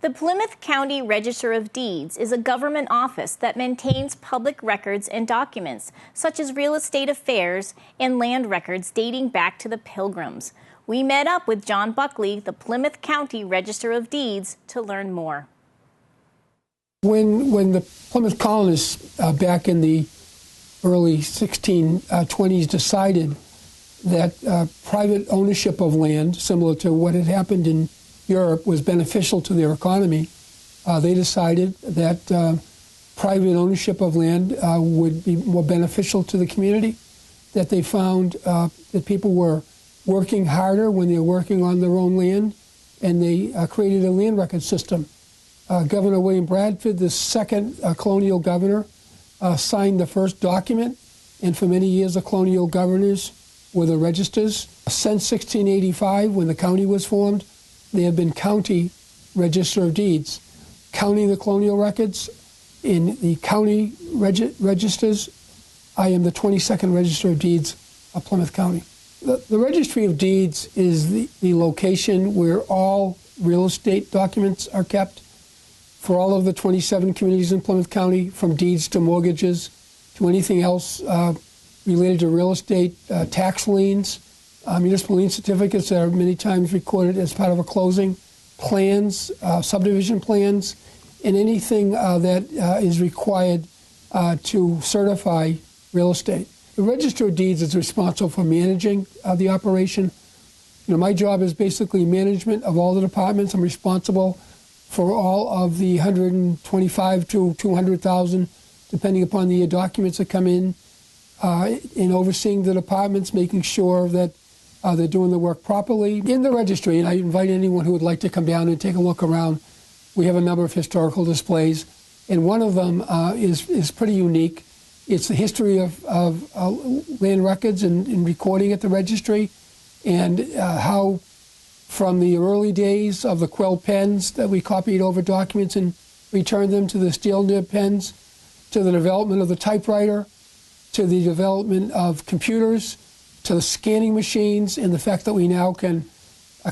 The Plymouth County Register of Deeds is a government office that maintains public records and documents, such as real estate affairs and land records dating back to the Pilgrims. We met up with John Buckley, the Plymouth County Register of Deeds, to learn more. When the Plymouth colonists back in the early 1620s decided that private ownership of land, similar to what had happened in Europe, was beneficial to their economy, they decided that private ownership of land would be more beneficial to the community, that they found that people were working harder when they were working on their own land, and they created a land record system. Governor William Bradford, the second colonial governor, signed the first document, and for many years the colonial governors were the registers. Since 1685, when the county was formed, they have been county register of deeds, counting the colonial records in the county registers. I am the 22nd register of deeds of Plymouth County. The registry of deeds is the location where all real estate documents are kept for all of the 27 communities in Plymouth County, from deeds to mortgages to anything else related to real estate, tax liens, municipal lien certificates that are many times recorded as part of a closing, plans, subdivision plans, and anything that is required to certify real estate. The Register of Deeds is responsible for managing the operation. My job is basically management of all the departments. I'm responsible for all of the 125 to 200,000, depending upon the documents that come in overseeing the departments, making sure that they're doing the work properly. In the registry, and I invite anyone who would like to come down and take a look around, we have a number of historical displays, and one of them is pretty unique. It's the history of land records and recording at the registry, and how from the early days of the quill pens that we copied over documents and returned them to the steel nib pens, to the development of the typewriter, to the development of computers, to the scanning machines, and the fact that we now can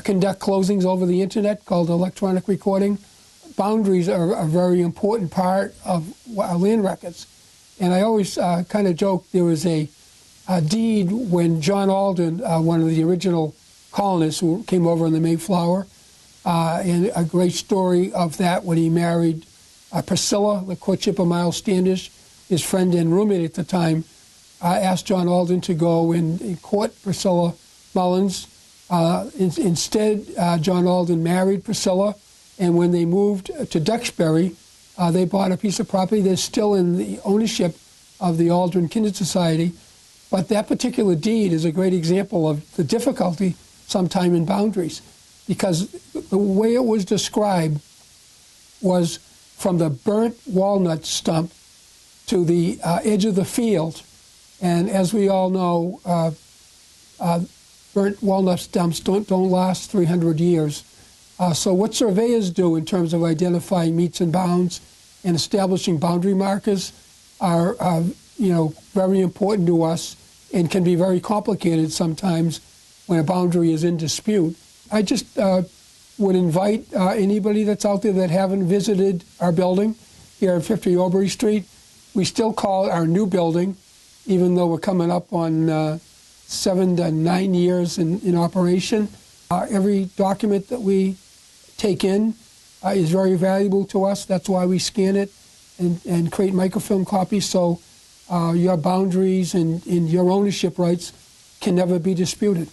conduct closings over the internet called electronic recording. Boundaries are a very important part of our land records. And I always kind of joke, there was a deed when John Alden, one of the original colonists who came over in the Mayflower, and a great story of that when he married Priscilla, the courtship of Miles Standish, his friend and roommate at the time, asked John Alden to go and court Priscilla Mullins. Instead, John Alden married Priscilla, and when they moved to Duxbury, they bought a piece of property that's still in the ownership of the Aldrin Kindred Society. But that particular deed is a great example of the difficulty sometime in boundaries, because the way it was described was from the burnt walnut stump to the edge of the field. And as we all know, burnt walnut stumps don't last 300 years. So what surveyors do in terms of identifying meets and bounds and establishing boundary markers are very important to us, and can be very complicated sometimes when a boundary is in dispute. I just would invite anybody that's out there that haven't visited our building here at 50 Aubrey Street. We still call it our new building, even though we're coming up on 7 to 9 years in operation. Every document that we take in is very valuable to us. That's why we scan it and create microfilm copies, so your boundaries and your ownership rights can never be disputed.